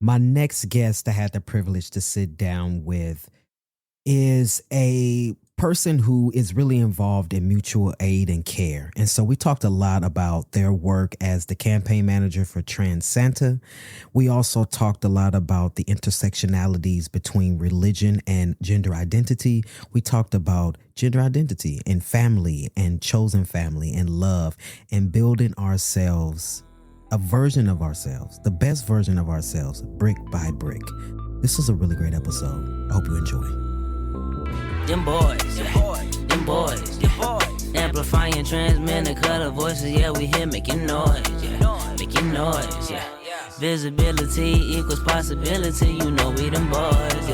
My next guest I had the privilege to sit down with is a person who is really involved in mutual aid and care. And so we talked a lot about their work as the campaign manager for Transanta. We also talked a lot about the intersectionalities between religion and gender identity. We talked about gender identity and family and chosen family and love and building ourselves, a version of ourselves, the best version of ourselves, brick by brick. This was a really great episode. I hope you enjoy. Dem Bois, Dem Bois, amplifying, transmitting color voices, yeah, we here making noise, making noise, visibility equals possibility, you know we them boys,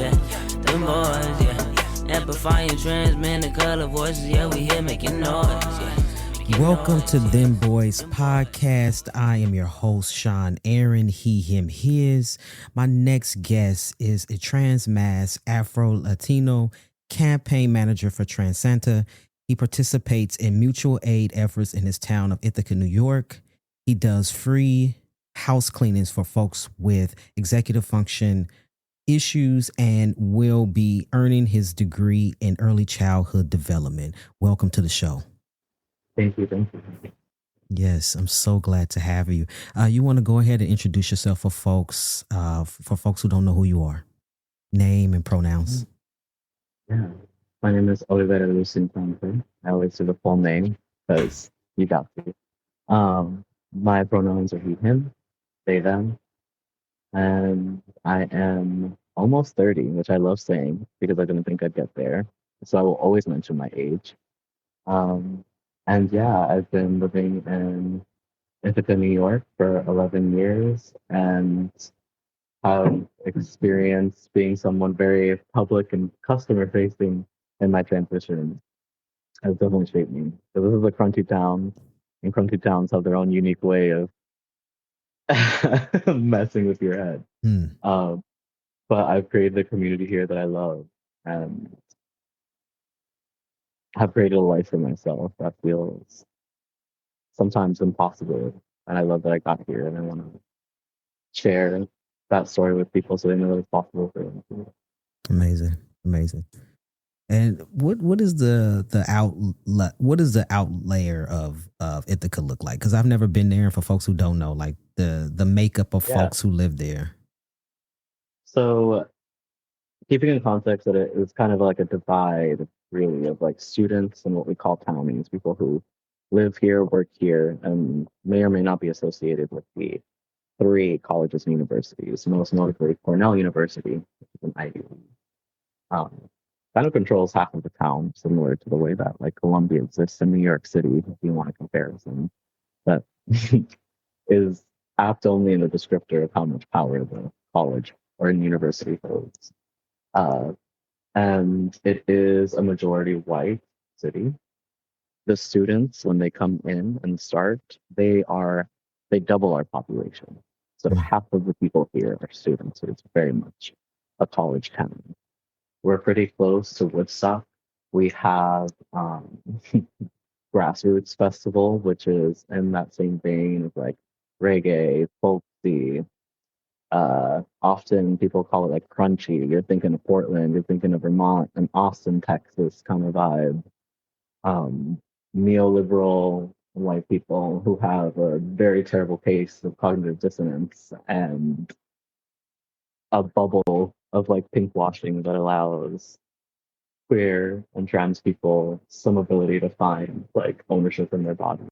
them boys, amplifying, transmitting color voices, yeah, we here making noise, Welcome to Dem Bois Podcast. I am your host, Sean Aaron, he, him, his. My next guest is a transmasc Afro Latino campaign manager for Transanta. He participates in mutual aid efforts in his town of Ithaca, New York. He does free house cleanings for folks with executive function issues and will be earning his degree in early childhood development. Welcome to the show. Thank you. Yes, I'm so glad to have you. You want to go ahead and introduce yourself for folks who don't know who you are. Name and pronouns. Yeah, my name is Olíver Eluz Infante. I always do the full name because you got to. My pronouns are he, him, they, them, and I am almost 30, which I love saying because I didn't think I'd get there. So I will always mention my age. And yeah, I've been living in Ithaca, New York for 11 years and have experienced being someone very public and customer facing in my transition has definitely shaped me. So this is a crunchy town, and crunchy towns have their own unique way of messing with your head. But I've created a community here that I love and have created a life for myself that feels sometimes impossible. And I love that I got here and I want to share that story with people so they know that it's possible for them too. Amazing. And what is the out layer of Ithaca look like? Because I've never been there, and for folks who don't know, like the makeup of folks who live there. So keeping in context that it was kind of like a divide really of like students and what we call townies, people who live here, work here, and may or may not be associated with the 3 colleges and universities, most notably Cornell University, which is an Ivy League. Kind of controls half of the town, similar to the way that like Columbia exists in New York City, if you want a comparison. That is apt only in the descriptor of how much power the college or an university holds. And it is a majority white city. The students, when they come in and start, they double our population. So half of the people here are students. So it's very much a college town. We're pretty close to Woodstock. We have Grassroots Festival, which is in that same vein of like reggae, folksy. Often people call it like crunchy. You're thinking of Portland, you're thinking of Vermont and Austin, Texas kind of vibe. Neoliberal white people who have a very terrible case of cognitive dissonance and a bubble of like pink washing that allows queer and trans people some ability to find like ownership in their body,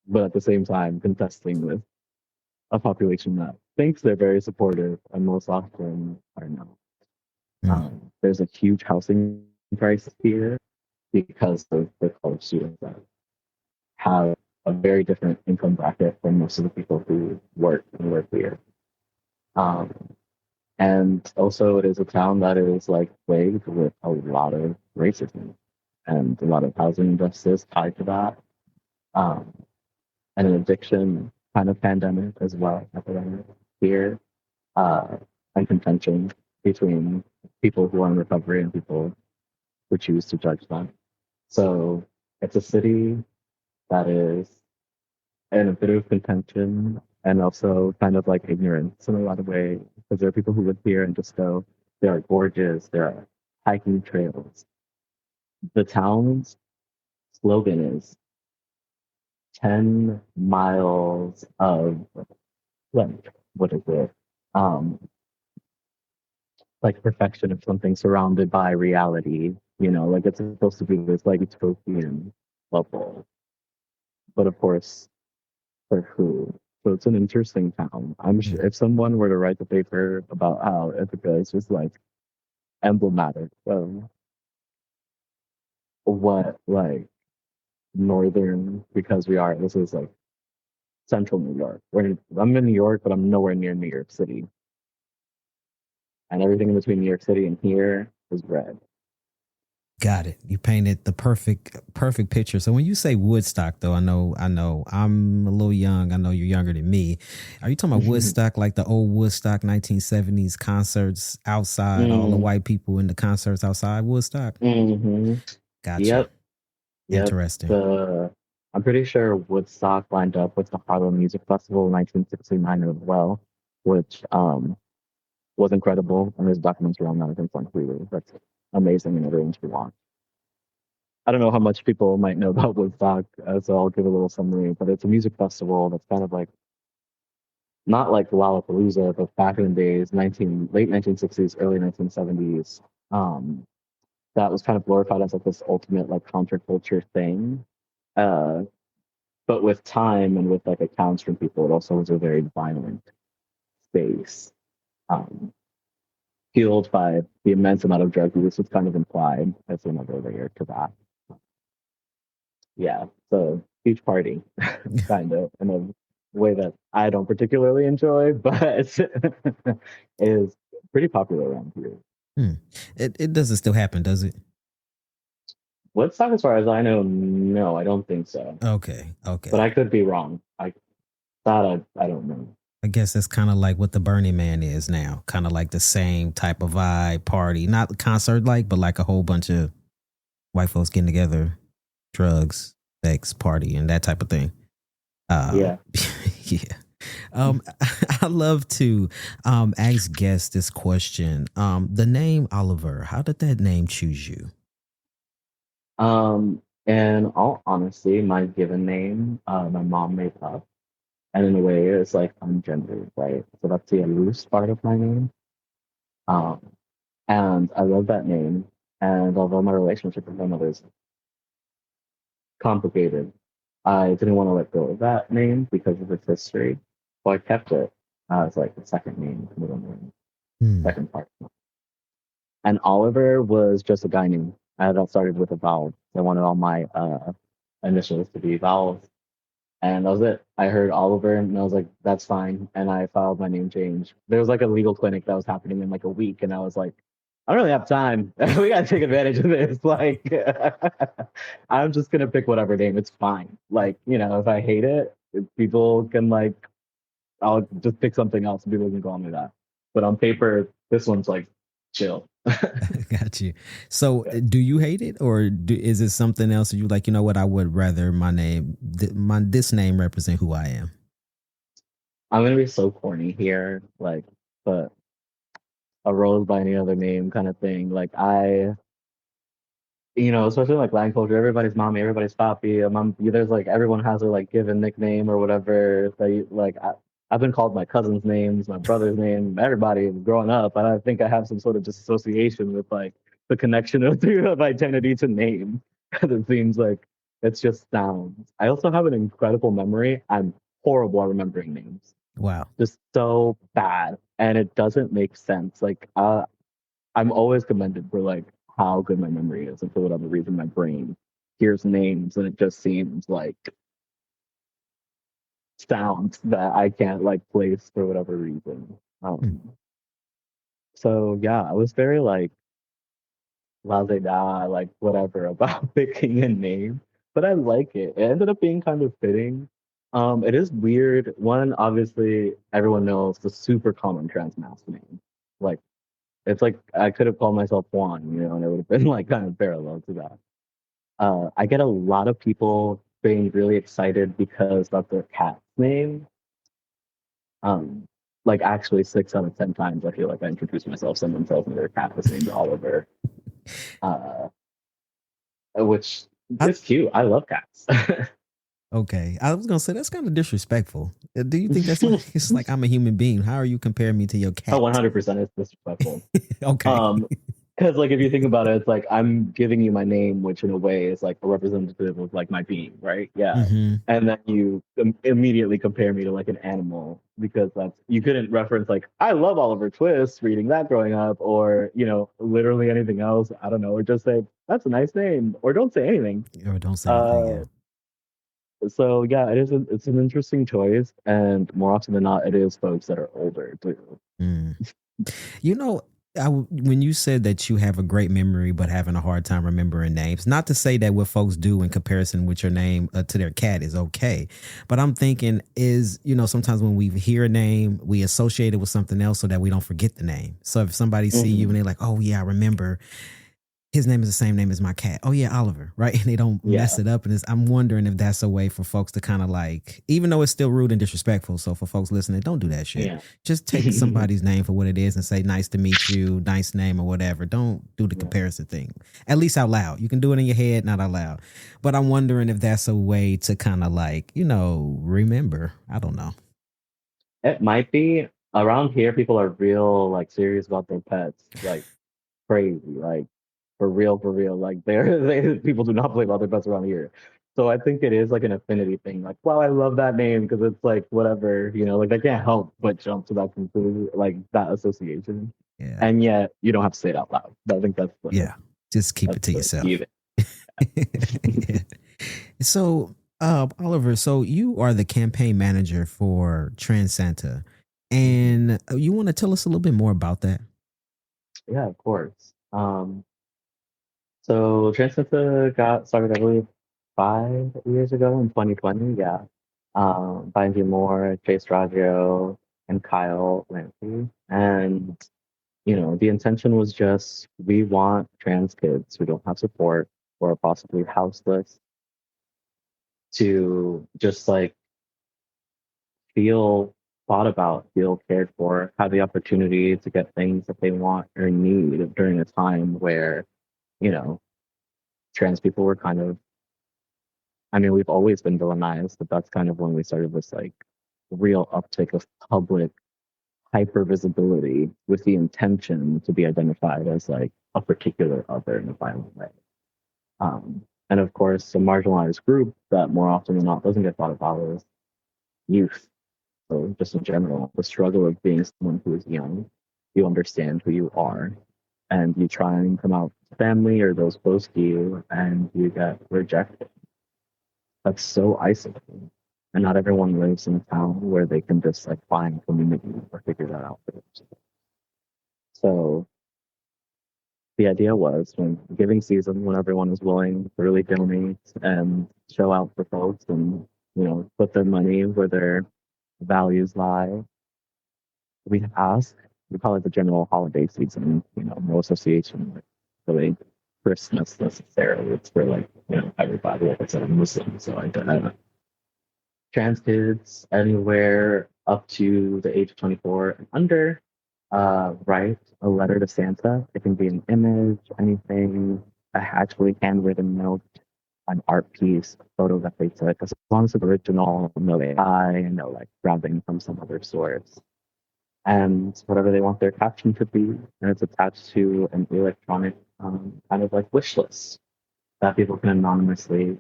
but at the same time contesting with a population that thinks they're very supportive and most often are not. There's a huge housing crisis here because of the college students that have a very different income bracket from most of the people who work here. And also it is a town that is like plagued with a lot of racism and a lot of housing injustice tied to that. And an addiction kind of pandemic as well, epidemic here, and contention between people who are in recovery and people who choose to judge them. So it's a city that is in a bit of contention and also kind of like ignorance in a lot of ways. Because there are people who live here and just go, there are gorges, there are hiking trails. The town's slogan is 10 miles of like, what is it? Um, like perfection of something surrounded by reality. You know, like it's supposed to be this like utopian bubble. But of course, for who? So it's an interesting town. I'm Mm. sure if someone were to write the paper about how Ithaca is just like emblematic of what like northern, because this is like central New York. I'm in New York, but I'm nowhere near New York City. And everything in between New York City and here is red. Got it. You painted the perfect picture. So when you say Woodstock, though, I know I'm a little young. I know you're younger than me. Are you talking about Woodstock, like the old Woodstock 1970s concerts outside, all the Mm, white people in the concerts outside Woodstock? hmm Gotcha. Yep. Yep. Interesting. I'm pretty sure Woodstock lined up with the Harlem Music Festival in 1969 as well, which was incredible. And there's documents around that. I think on Hulu. That's amazing and everyone should watch. I don't know how much people might know about Woodstock, so I'll give a little summary. But it's a music festival that's kind of like not like Lollapalooza, but back in the days, late 1960s, early 1970s. Um, that was kind of glorified as like this ultimate like counterculture thing. Uh, but with time and with like accounts from people, it also was a very violent space. Um, Fueled by the immense amount of drug use, was kind of implied as another layer to that. Yeah, so huge party, kind of in a way that I don't particularly enjoy, but is pretty popular around here. Hmm. It doesn't still happen, does it? Woodstock, as far as I know, no, I don't think so. Okay. But Okay. I could be wrong. I don't know. I guess that's kind of like what the Burning Man is now. Kind of like the same type of vibe party, not concert like, but like a whole bunch of white folks getting together, drugs, sex, party, and that type of thing. Yeah. Yeah. I love to ask guests this question. The name Oliver, how did that name choose you? In all honesty, my given name, my mom made up. And in a way, it's like ungendered, right? So that's the loose part of my name. Um, and I love that name. And although my relationship with my mother is complicated, I didn't want to let go of that name because of its history. So I kept it as like the second name, middle name, Hmm. second part. And Oliver was just a guy name. I had all started with a vowel. I wanted all my initials to be vowels. And that was it. I heard Oliver and I was like, that's fine. And I filed my name change. There was like a legal clinic that was happening in like a week. And I was like, I don't really have time. We got to take advantage of this. Like, I'm just going to pick whatever name. It's fine. Like, if I hate it, people can like, I'll just pick something else and people can call me that. But on paper, this one's like chill. Got you. So, do you hate it, or is it something else that you like? You know what? I would rather my name, this name, represent who I am. I'm going to be so corny here. Like, but a rose by any other name kind of thing. Like especially like Latin culture, everybody's mommy, everybody's papi. There's like everyone has their like given nickname or whatever. I've been called my cousin's names, my brother's name, everybody growing up. And I think I have some sort of disassociation with like the connection of identity to name. Because it seems like it's just sounds. I also have an incredible memory. I'm horrible at remembering names. Wow. Just so bad. And it doesn't make sense. Like I'm always commended for like how good my memory is, and for whatever reason, my brain hears names and it just seems like sounds that I can't like place for whatever reason. So yeah, I was very like la da, like whatever about picking a name, but I like it. It ended up being kind of fitting. It is weird. One, obviously, everyone knows the super common transmasc name. Like it's like I could have called myself Juan, and it would have been like kind of parallel to that. I get a lot of people being really excited because of their cat's name. Um, like actually 6 out of 10 times, I feel like I introduce myself. Someone tells me their cat is named Oliver, uh, which I, is cute. I love cats. okay, I was gonna say that's kind of disrespectful. Do you think that's like it's like I'm a human being? How are you comparing me to your Oh, cat? 100% is disrespectful. Okay. Um, because like if you think about it, it's like I'm giving you my name, which in a way is like a representative of like my being, right? Yeah. Mm-hmm. And then you immediately compare me to like an animal because that's you couldn't reference like I love Oliver Twist reading that growing up, or literally anything else. I don't know, or just say that's a nice name, or don't say anything. Or don't say anything. Uh, Yeah. so yeah, it's an interesting choice, and more often than not, it is folks that are older too. Mm. You know, when you said that you have a great memory but having a hard time remembering names, not to say that what folks do in comparison with your name to their cat is okay, but I'm thinking is, sometimes when we hear a name, we associate it with something else so that we don't forget the name. So if somebody see you Hmm. and they're like, oh yeah, I remember his name is the same name as my cat. Oh yeah, Oliver, right? And they don't mess Yeah. it up. And I'm wondering if that's a way for folks to kind of like, even though it's still rude and disrespectful. So for folks listening, don't do that shit. Yeah. Just take somebody's name for what it is and say, nice to meet you, nice name or whatever. Don't do the Yeah. comparison thing. At least out loud. You can do it in your head, not out loud. But I'm wondering if that's a way to kind of like, remember. I don't know. It might be around here. People are real like serious about their pets, like crazy, like for real. Like people do not play about their pets around here. So I think it is like an affinity thing. Like, wow, I love that name because it's like whatever, like they can't help but jump to that conclusion, like that association. Yeah. And yet you don't have to say it out loud. I think Yeah. Just keep it to the yourself. key of it. Yeah. So, Oliver, so you are the campaign manager for Transanta, and you want to tell us a little bit more about that? Yeah, of course. So Transanta got started, I believe, 5 years ago in 2020. Yeah. By Angie Moore, Chase Raggio, and Kyle Lampy. And, the intention was just we want trans kids who don't have support or are possibly houseless to just like feel thought about, feel cared for, have the opportunity to get things that they want or need during a time where, you know, trans people were kind of, I mean, we've always been villainized, but that's kind of when we started this like real uptick of public hyper visibility with the intention to be identified as like a particular other in a violent way. And of course, a marginalized group that more often than not doesn't get thought about is youth. So just in general, the struggle of being someone who is young, you understand who you are, and you try and come out to family or those close to you, and you get rejected. That's so isolating. And not everyone lives in a town where they can just like find community or figure that out for themselves. So the idea was when giving season, when everyone is willing to really donate and show out for folks and, put their money where their values lie, we ask, we call it the general holiday season, no association with really Christmas necessarily. It's for like, everybody. Like I said, I'm Muslim, so I don't have trans kids anywhere up to the age of 24 and under, write a letter to Santa. It can be an image, anything, a actually handwritten note, an art piece, a photo that they took, as long as it's original, no AI, no like grabbing from some other source. And whatever they want their caption to be, and it's attached to an electronic kind of like wish list that people can anonymously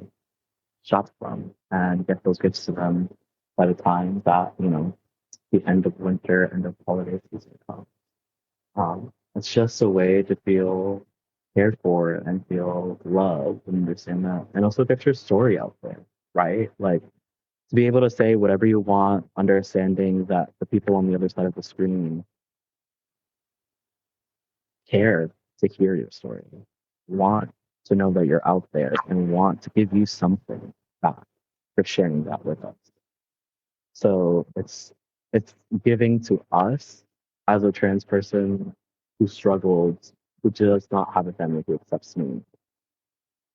shop from and get those gifts to them by the time that, the end of winter, end of holiday season comes. It's just a way to feel cared for and feel loved and understand that. And also get your story out there, right? Like to be able to say whatever you want, understanding that the people on the other side of the screen care to hear your story, want to know that you're out there and want to give you something back for sharing that with us. So it's giving to us as a trans person who struggled, who does not have a family who accepts me,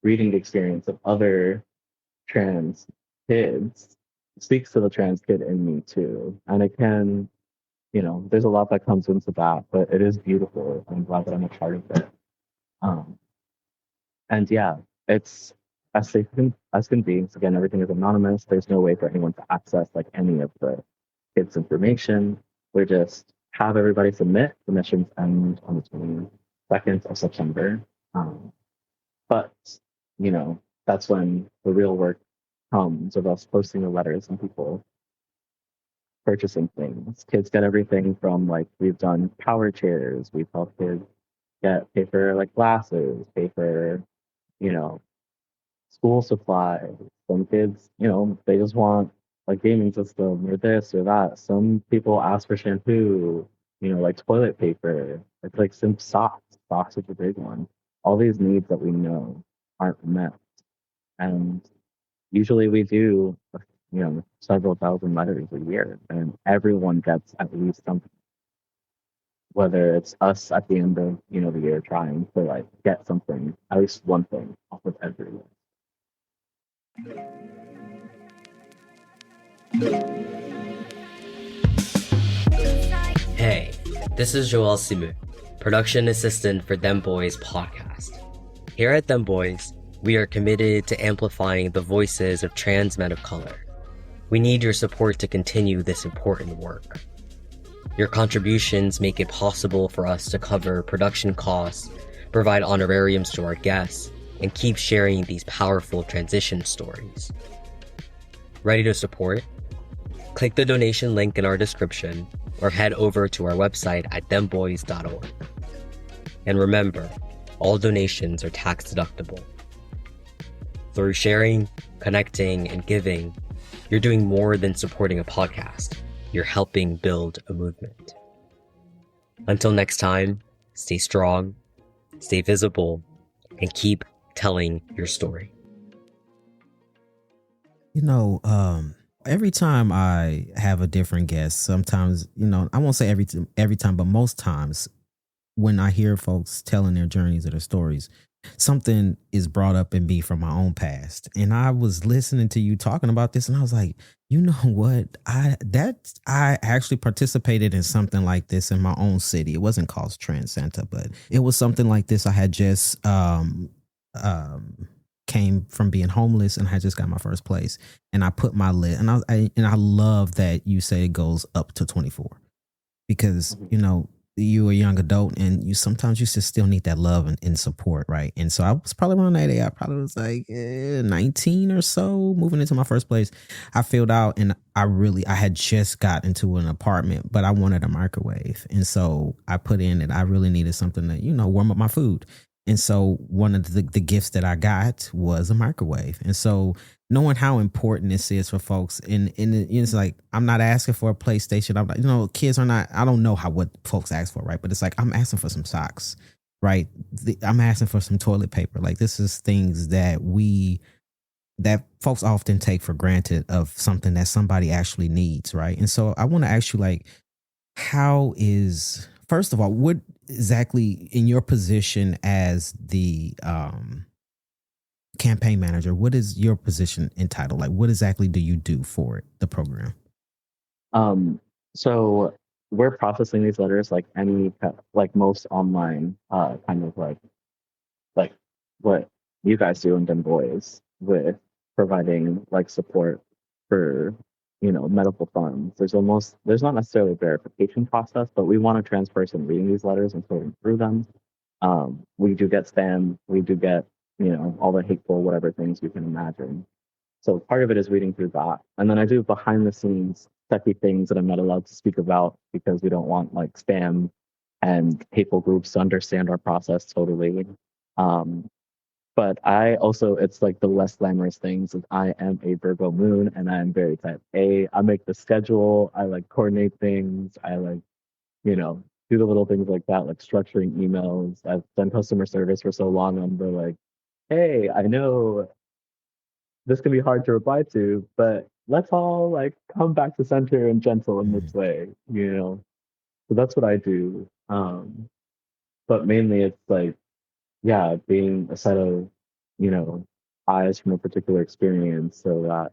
reading the experience of other trans kids speaks to the trans kid in me too. And it can, there's a lot that comes into that, but it is beautiful. I'm glad that I'm a part of it. Um, and yeah, it's as safe as can be. So again, everything is anonymous. There's no way for anyone to access like any of the kids' information. We just have everybody submit. Submissions end on the 22nd of September. But, that's when the real work comes of us posting the letters and people purchasing things. Kids get everything from like we've done power chairs, we've helped kids pay for like glasses, pay for, you know, school supplies. Some kids, they just want a gaming system or this or that. Some people ask for shampoo, like toilet paper. It's like some socks. Socks is a big one. All these needs that we know aren't met. And usually we do, several thousand letters a year, and everyone gets at least something. Whether it's us at the end of the year trying to like get something, at least one thing off of everyone. Hey, this is Joel Simu, production assistant for Dem Bois Podcast. Here at Dem Bois, we are committed to amplifying the voices of trans men of color. We need your support to continue this important work. Your contributions make it possible for us to cover production costs, provide honorariums to our guests, and keep sharing these powerful transition stories. Ready to support? Click the donation link in our description or head over to our website at dembois.org. And remember, all donations are tax deductible. Through sharing, connecting, and giving, you're doing more than supporting a podcast. You're helping build a movement. Until next time, stay strong, stay visible, and keep telling your story. Every time I have a different guest, sometimes, I won't say every time, but most times when I hear folks telling their journeys or their stories, something is brought up in me from my own past. And I was listening to you talking about this and I was like, you know what? I actually participated in something like this in my own city. It wasn't called Transanta, but it was something like this. I had just came from being homeless and I just got my first place. And I put my lid and I love that you say it goes up to 24 because, you a young adult and you sometimes you just still need that love and support, right? And so I was probably around that age. I probably was like 19 or so, moving into my first place. I filled out and I had just got into an apartment, but I wanted a microwave. And so I put in that I really needed something to, warm up my food. And so one of the gifts that I got was a microwave. And so knowing how important this is for folks, and it's like, I'm not asking for a PlayStation. I'm not, kids are not, I don't know what folks ask for, right? But it's like, I'm asking for some socks, right? I'm asking for some toilet paper. Like this is things that folks often take for granted of something that somebody actually needs, right? And so I want to ask you, like, first of all, what exactly in your position as the campaign manager, what is your position entitled? Like, what exactly do you do for the program? So we're processing these letters like most online kind of like what you guys do in Dem Bois with providing like support for medical funds. There's not necessarily a verification process, but we want a trans person reading these letters and sorting through them. We do get spam, we do get all the hateful whatever things you can imagine. So part of it is reading through that, and then I do behind the scenes techie things that I'm not allowed to speak about because we don't want like spam and hateful groups to understand our process totally. But I also, it's like the less glamorous things. I am a Virgo moon and I am very type A. I make the schedule. I like coordinate things. I like, do the little things like that, like structuring emails. I've done customer service for so long. I'm like, hey, I know this can be hard to reply to, but let's all like come back to center and gentle in this way, So that's what I do. But mainly it's like, yeah, being a set of, eyes from a particular experience so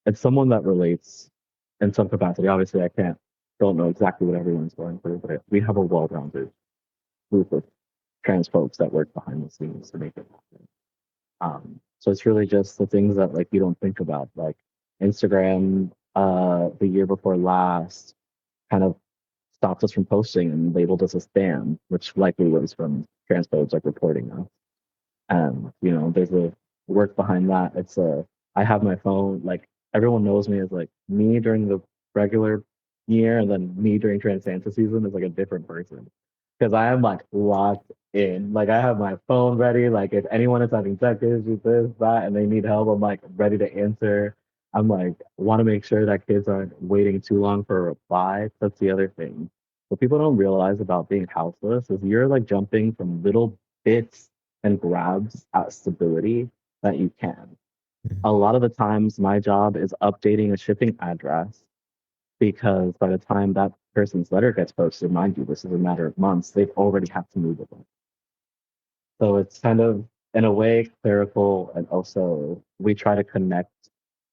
that it's someone that relates in some capacity. Obviously, don't know exactly what everyone's going through, but we have a well-rounded group of trans folks that work behind the scenes to make it happen. So it's really just the things that like you don't think about, like Instagram, the year before last, kind of stopped us from posting and labeled us a spam, which likely was from transphobes like reporting us. And there's a work behind that. I have my phone, like everyone knows me as like me during the regular year, and then me during Transanta season is like a different person. Because I am like locked in. Like I have my phone ready. Like if anyone is having tech issues, this, that, and they need help, I'm like ready to answer. I'm like want to make sure that kids aren't waiting too long for a reply. That's the other thing. What people don't realize about being houseless is you're like jumping from little bits and grabs at stability that you can. A lot of the times my job is updating a shipping address, because by the time that person's letter gets posted, mind you, this is a matter of months, they've already had to move it. So it's kind of, in a way, clerical, and also we try to connect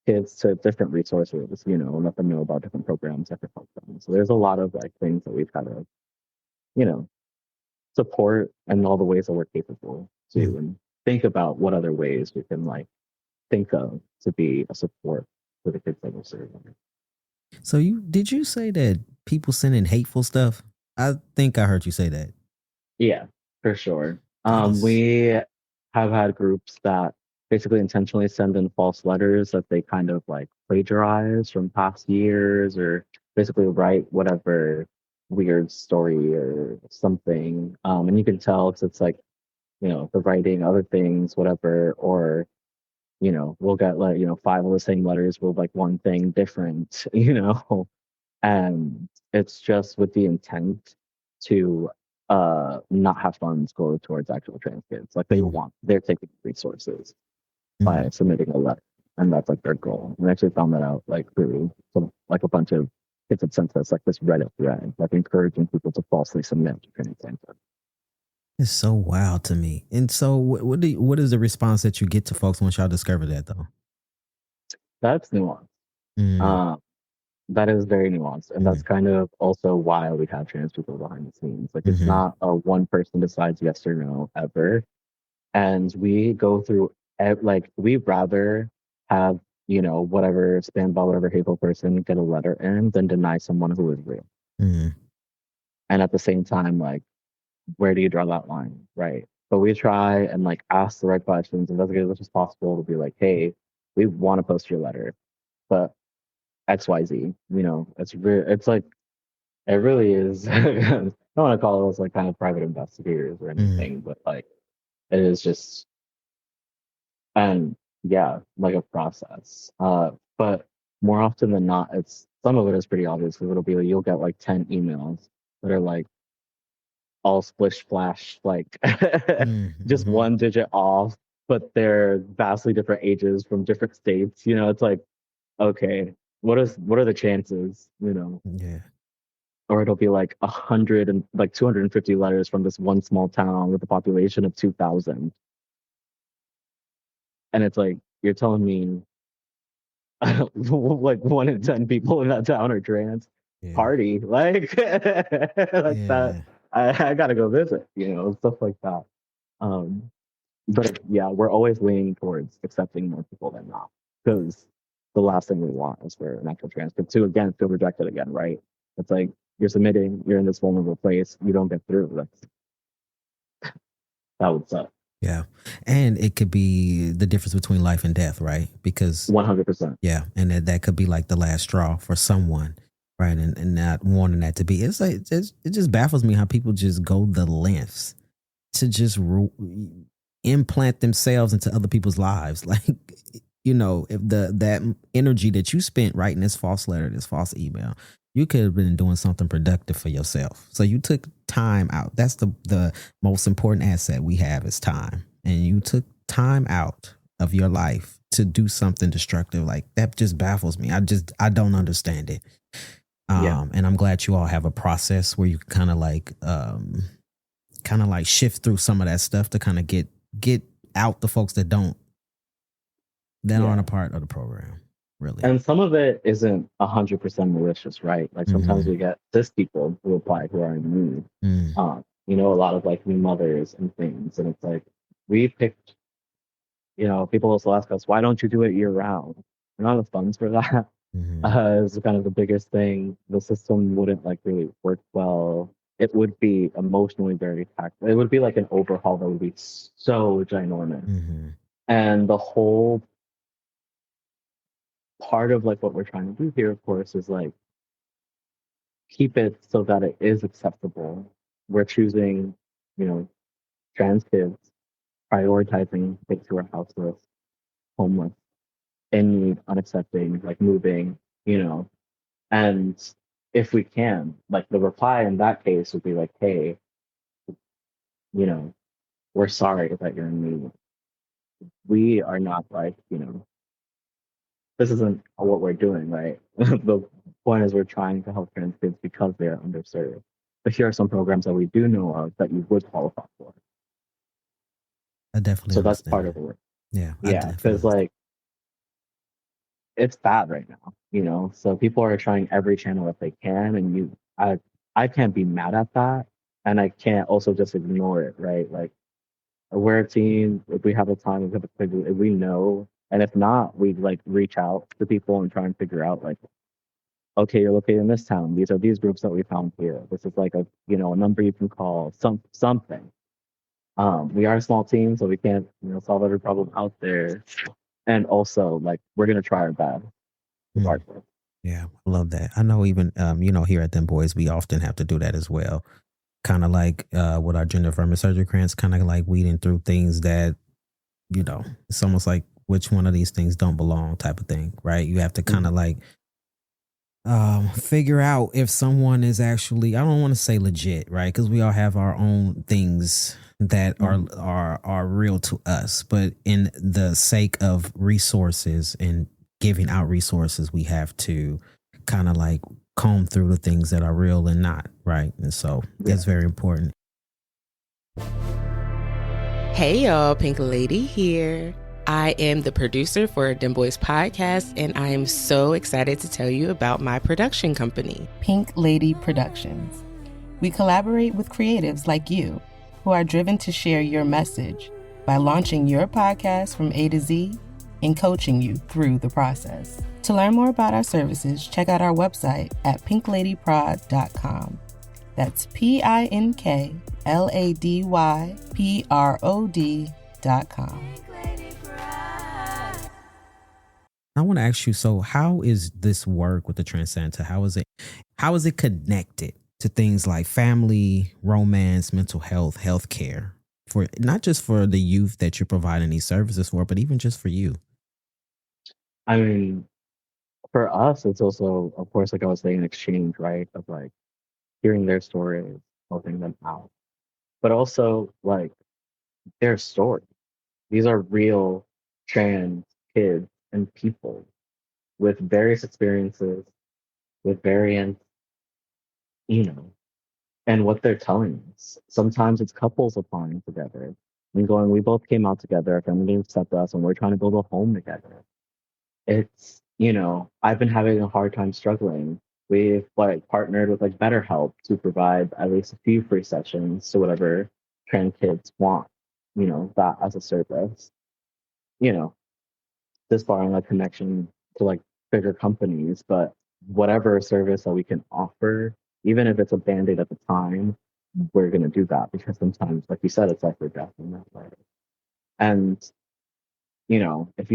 kids to different resources, and let them know about different programs that can help them. So there's a lot of like things that we've kind of, support in all the ways that we're capable to, and think about what other ways we can like think of to be a support for the kids that we're serving. So did you say that people sending hateful stuff? I think I heard you say that. Yeah, for sure. Yes. We have had groups that basically intentionally send in false letters that they kind of like plagiarize from past years, or basically write whatever weird story or something. And you can tell because it's like, the writing, other things, whatever, or we'll get like, 5 of the same letters with like one thing different, and it's just with the intent to not have funds go towards actual trans kids. Like they're taking resources by submitting a letter, and that's like their goal. We actually found that out like through like a bunch of kids have sent us like this Reddit thread, like encouraging people to falsely submit to trans kids. It's so wild to me. And so what is the response that you get to folks once y'all discover that though? That's nuanced. That is very nuanced. And that's kind of also why we have trans people behind the scenes. Like it's not a one person decides yes or no ever. And we go through like we'd rather have, whatever spam bot, whatever hateful person get a letter in than deny someone who is real. And at the same time, like, where do you draw that line, right? But we try and like ask the right questions, investigate as much as possible to be like, hey, we want to post your letter, but XYZ, it's like, it really is. I don't want to call us like kind of private investigators or anything, but like it is just, and yeah, like a process. But more often than not, some of it is pretty obvious because it'll be like, you'll get like 10 emails that are like all splish splash, like just one digit off, but they're vastly different ages from different states. It's like, okay, what are the chances? Yeah. Or it'll be like 100 and like 250 letters from this one small town with a population of 2,000, and it's like you're telling me like 1 in 10 people in that town are trans. Party like that. I gotta go visit, stuff like that. But yeah, we're always leaning towards accepting more people than not, because the last thing we want is for an actual trans kid to again feel rejected again, right? It's like you're submitting, you're in this vulnerable place, you don't get through. That would suck. Yeah. And it could be the difference between life and death, right? Because 100%. Yeah. And that could be like the last straw for someone. Right. And not wanting that to be. It's like, it just baffles me how people just go the lengths to just implant themselves into other people's lives. Like, if that energy that you spent writing this false letter, this false email, you could have been doing something productive for yourself. So you took time out. That's the most important asset we have is time. And you took time out of your life to do something destructive. Like that just baffles me. I don't understand it. And I'm glad you all have a process where you kind of like shift through some of that stuff to kind of get out the folks that aren't a part of the program. really. And some of it isn't 100% malicious, right? Like sometimes we get cis people who apply who are in need. You know, a lot of like new mothers and things, and it's like we picked. You know, people also ask us, why don't you do it year round? We're not the funds for that. Is kind of the biggest thing. The system wouldn't like really work well. It would be emotionally very taxing. It would be like an overhaul that would be so ginormous. And the whole part of like what we're trying to do here, of course, is like keep it so that it is acceptable. We're choosing, you know, trans kids, prioritizing kids who are houseless, homeless, in need, unaccepting, like moving, you know. And if we can, like the reply in that case would be like, hey, you know, we're sorry that you're in need. We are not like, you know, this isn't what we're doing, right? The point is we're trying to help trans kids because they are underserved. But here are some programs that we do know of that you would qualify for. I definitely So that's understand part that. of the work. Yeah. Yeah, because like it's bad right now, you know. So people are trying every channel that they can, and I can't be mad at that, and I can't also just ignore it, right? Like we're a team. If we have a time, we have a figure. If we know, and if not, we like reach out to people and try and figure out like, okay, you're located in this town. These are these groups that we found here. This is like a a number you can call, something. We are a small team, so we can't solve every problem out there, and also like we're gonna try our best. Regardless. Yeah, I love that. I know even here at Dem Bois, we often have to do that as well. Kind of like with our gender affirming surgery grants, kind of like weeding through things that, it's almost like which one of these things don't belong type of thing, right? You have to kind of like figure out if someone is actually, I don't want to say legit, right? Because we all have our own things that are real to us, but in the sake of resources and giving out resources, we have to kind of like comb through the things that are real and not, right? And so that's very important. Hey y'all, Pink Lady here. I am the producer for Dem Bois Podcast, and I am so excited to tell you about my production company, Pink Lady Productions. We collaborate with creatives like you who are driven to share your message by launching your podcast from A to Z and coaching you through the process. To learn more about our services, check out our website at pinkladyprod.com. That's PINKLADYPROD.com. I want to ask you, so how is this work with the Transanta? How is it connected to things like family, romance, mental health, healthcare, for not just for the youth that you're providing these services for, but even just for you? I mean, for us, it's also, of course, like I was saying, an exchange, right? Of like hearing their stories, helping them out, but also like their story. These are real trans kids and people with various experiences, with variants, and what they're telling us. Sometimes it's couples applying together and going, we both came out together, our family didn't accept us, and we're trying to build a home together. It's, I've been having a hard time struggling. We've like partnered with like BetterHelp to provide at least a few free sessions to whatever trans kids want, that as a service. This far in like connection to like bigger companies, but whatever service that we can offer, even if it's a band-aid at the time, we're gonna do that because sometimes, like you said, it's life or death in that way. And if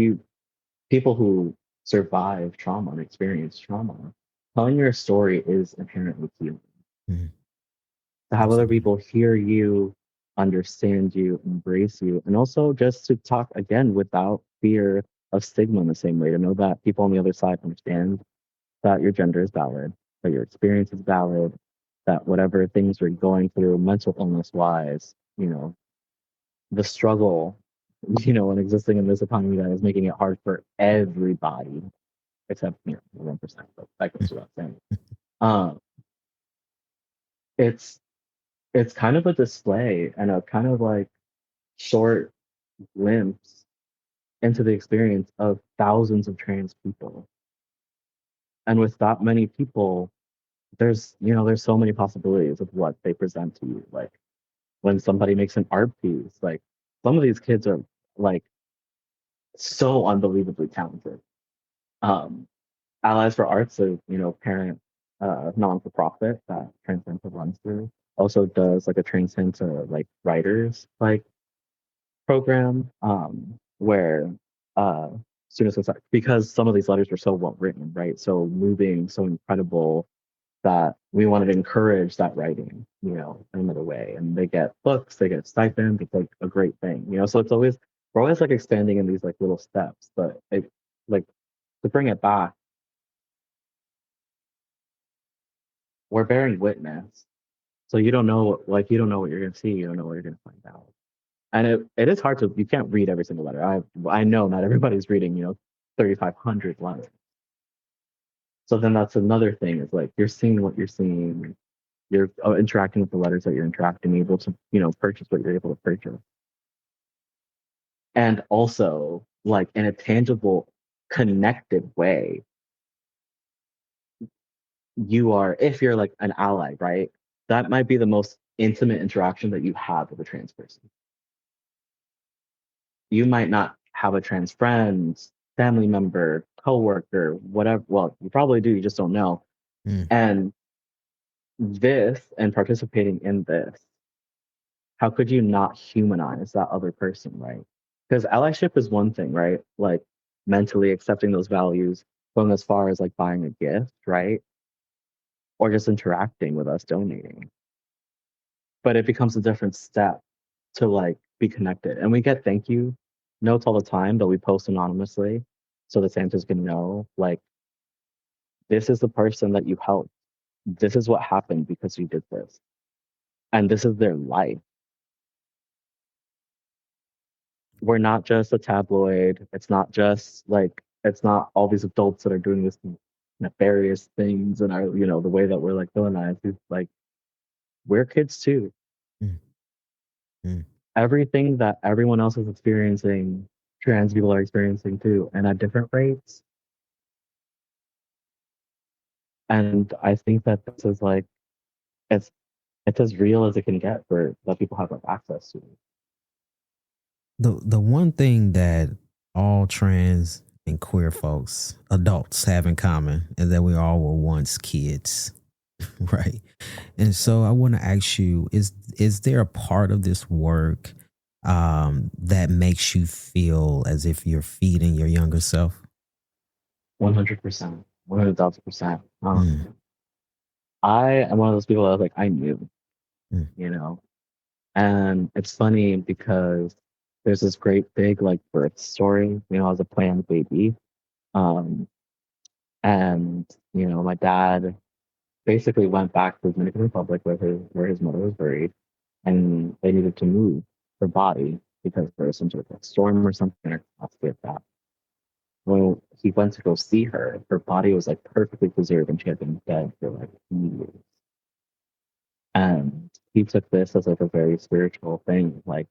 people who survive trauma and experience trauma, telling your story is inherently healing. To have other people hear you, understand you, embrace you, and also just to talk again without fear of stigma in the same way, to know that people on the other side understand that your gender is valid, that your experience is valid, that whatever things you're going through mental illness wise, the struggle, and existing in this economy that is making it hard for everybody, except 1%, but that goes without saying. It's kind of a display and a kind of like short glimpse into the experience of thousands of trans people. And with that many people, there's so many possibilities of what they present to you. Like when somebody makes an art piece, like some of these kids are like so unbelievably talented. Um, Allies for Arts, a parent non-for-profit that Transanta runs through, also does like a Transanta like writers like program where students can start, because some of these letters were so well written, right? So moving, so incredible, that we wanted to encourage that writing, in another way. And they get books, they get stipends. It's like a great thing, So we're always like expanding in these like little steps, but like to bring it back, we're bearing witness. So you don't know, like you don't know what you're gonna see, you don't know what you're gonna find out. And it is hard to, you can't read every single letter. I know not everybody's reading, 3,500 letters. So then that's another thing, is like you're seeing what you're seeing, you're interacting with the letters that you're interacting, able to, purchase what you're able to purchase. And also, like in a tangible, connected way, if you're like an ally, right? That might be the most intimate interaction that you have with a trans person. You might not have a trans friend, family member, coworker, whatever. Well, you probably do, you just don't know. And participating in this, how could you not humanize that other person, right? Because allyship is one thing, right? Like mentally accepting those values, going as far as like buying a gift, right? Or just interacting with us, donating. But it becomes a different step to like be connected. And we get thank you notes all the time that we post anonymously so the Santas can know, like, this is the person that you helped. This is what happened because you did this. And this is their life. We're not just a tabloid. It's not all these adults that are doing this nefarious things and are, the way that we're like villainized. It's like, we're kids too. Everything that everyone else is experiencing, trans people are experiencing too, and at different rates. And I think that this is like, it's as real as it can get for that people have like access to. The one thing that all trans and queer folks, adults, have in common is that we all were once kids, right? And so I want to ask you, is there a part of this work that makes you feel as if you're feeding your younger self? 100%, 100,000%. I am one of those people that was like, I knew, and it's funny because there's this great big like birth story, as a planned baby. And, my dad basically went back to the Dominican Republic where his mother was buried, and they needed to move her body because there was some sort of like storm or something or possibly like that. When he went to go see her, her body was like perfectly preserved and she had been dead for like years. And he took this as like a very spiritual thing, like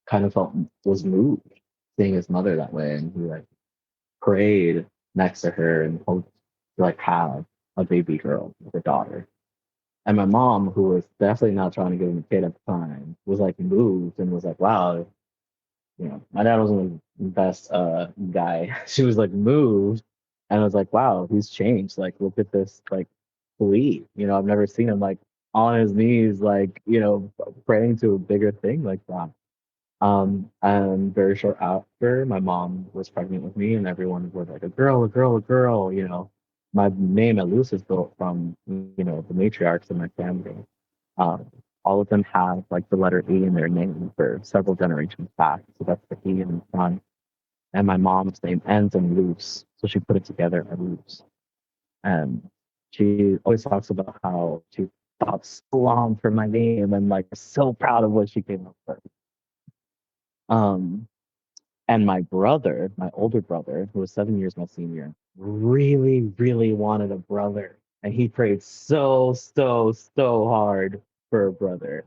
kind of was moved seeing his mother that way, and he like prayed next to her and hoped to like have a baby girl, like a daughter. And my mom, who was definitely not trying to get him a kid at the time, was like moved and was like, wow, my dad wasn't the best guy. She was like moved and I was like, wow, he's changed. Like, look at this, like, belief. I've never seen him like on his knees, like, praying to a bigger thing like that. And very short after, my mom was pregnant with me, and everyone was like, a girl, a girl, a girl. My name Eluz is built from, the matriarchs in my family. All of them have like the letter E in their name for several generations back. So that's the E in the front. And my mom's name ends in Luz. So she put it together as Luz. And she always talks about how she thought so long for my name and like so proud of what she came up with. And my brother, my older brother, who was 7 years my senior, really, really wanted a brother. And he prayed so hard for a brother.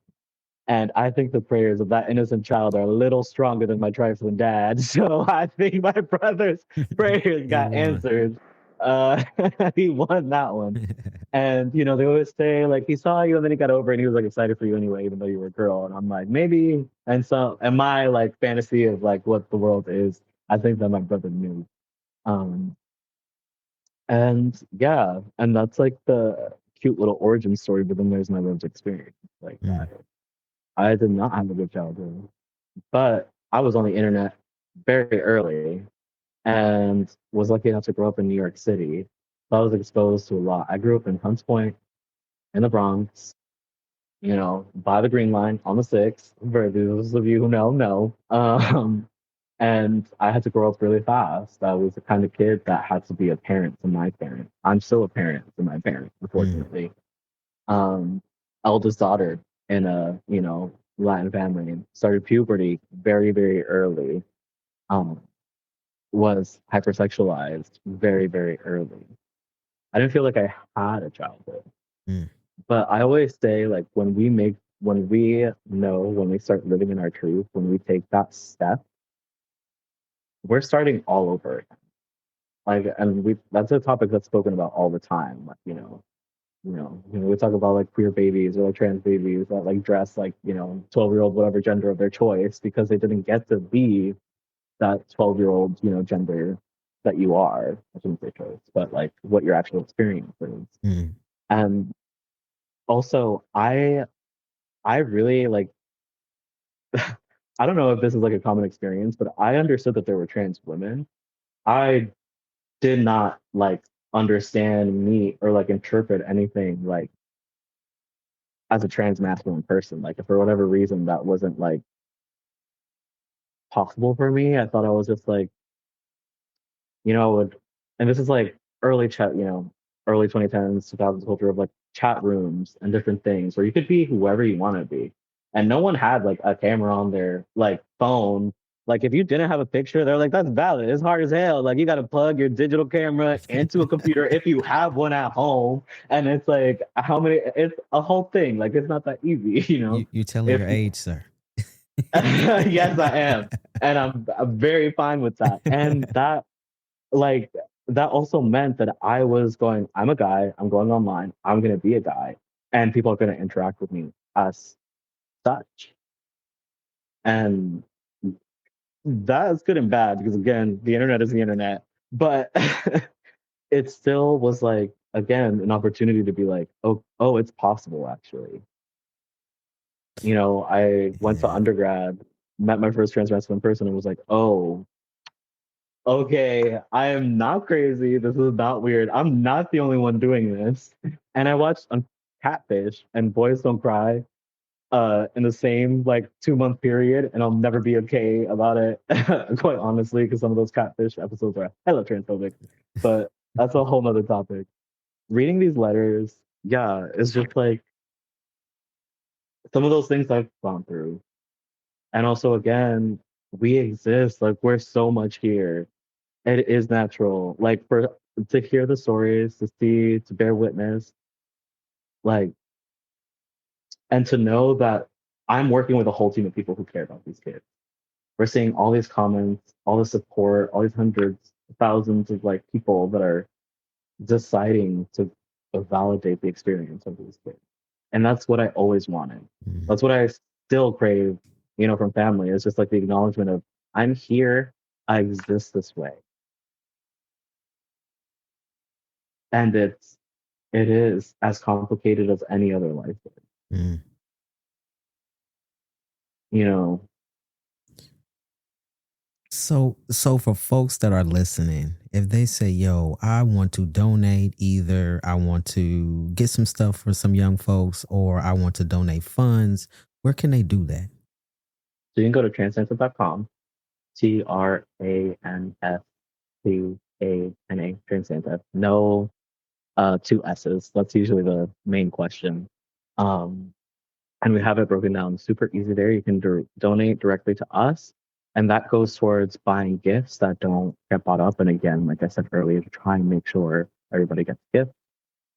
And I think the prayers of that innocent child are a little stronger than my trifling dad. So I think my brother's prayers got won. answered. He won that one. And they always say like he saw you and then he got over it and he was like excited for you anyway, even though you were a girl. And I'm like, maybe. And my like fantasy of like what the world is, I think that my brother knew. Um, and yeah, and that's like the cute little origin story, but then there's my lived experience. Like I did not have a good childhood, but I was on the internet very early and was lucky enough to grow up in New York City. So I was exposed to a lot. I grew up in Hunts Point, in the Bronx, by the Green Line on the 6th. For those of you who know. And I had to grow up really fast. I was the kind of kid that had to be a parent to my parent. I'm still a parent to my parent, unfortunately. Eldest daughter in a, Latin family. Started puberty very, very early. Was hypersexualized very, very early. I didn't feel like I had a childhood. But I always say, like, when we start living in our truth, when we take that step, we're starting all over again. Like, and that's a topic that's spoken about all the time. Like, we talk about like queer babies or like trans babies that like dress like, 12-year-old, whatever gender of their choice, because they didn't get to be that 12-year-old, gender that you are. I shouldn't say choice, but like what your actual experience is. And also, I really like, I don't know if this is like a common experience, but I understood that there were trans women. I did not like understand me or like interpret anything like as a trans masculine person. Like if for whatever reason that wasn't like possible for me, I thought I was just like, and this is like early chat, early 2010s, 2000s culture of like chat rooms and different things where you could be whoever you want to be. And no one had like a camera on their like phone. Like if you didn't have a picture, they're like, that's valid. It's hard as hell. Like you got to plug your digital camera into a computer if you have one at home. And it's like, it's a whole thing. Like it's not that easy, You telling your age, sir. Yes, I am. And I'm very fine with that. And that also meant that I'm a guy, I'm going online, I'm going to be a guy, and people are going to interact with me as such. And that's good and bad because, again, the internet is the internet. But it still was like, again, an opportunity to be like, oh, it's possible, actually. I went to undergrad, met my first trans masculine person, and was like, oh, okay, I am not crazy. This is not weird. I'm not the only one doing this. And I watched Catfish and Boys Don't Cry in the same like 2-month period, and I'll never be okay about it, quite honestly, because some of those Catfish episodes are hella transphobic. But that's a whole nother topic. Reading these letters, yeah, it's just like some of those things I've gone through. And also, again, we exist. Like we're so much here. It is natural, like to hear the stories, to bear witness, like, and to know that I'm working with a whole team of people who care about these kids. We're seeing all these comments, all the support, all these hundreds, thousands of like people that are deciding to validate the experience of these kids. And that's what I always wanted. That's what I still crave, from family. It's just like the acknowledgement of I'm here, I exist this way. And it is as complicated as any other life is. So for folks that are listening, if they say, yo, I want to donate, either I want to get some stuff for some young folks or I want to donate funds, where can they do that? So you can go to transanta.com, TRANSCANA, Transanta. No 2 S's. That's usually the main question. And we have it broken down super easy there. You can donate directly to us. And that goes towards buying gifts that don't get bought up. And again, like I said earlier, to try and make sure everybody gets gifts.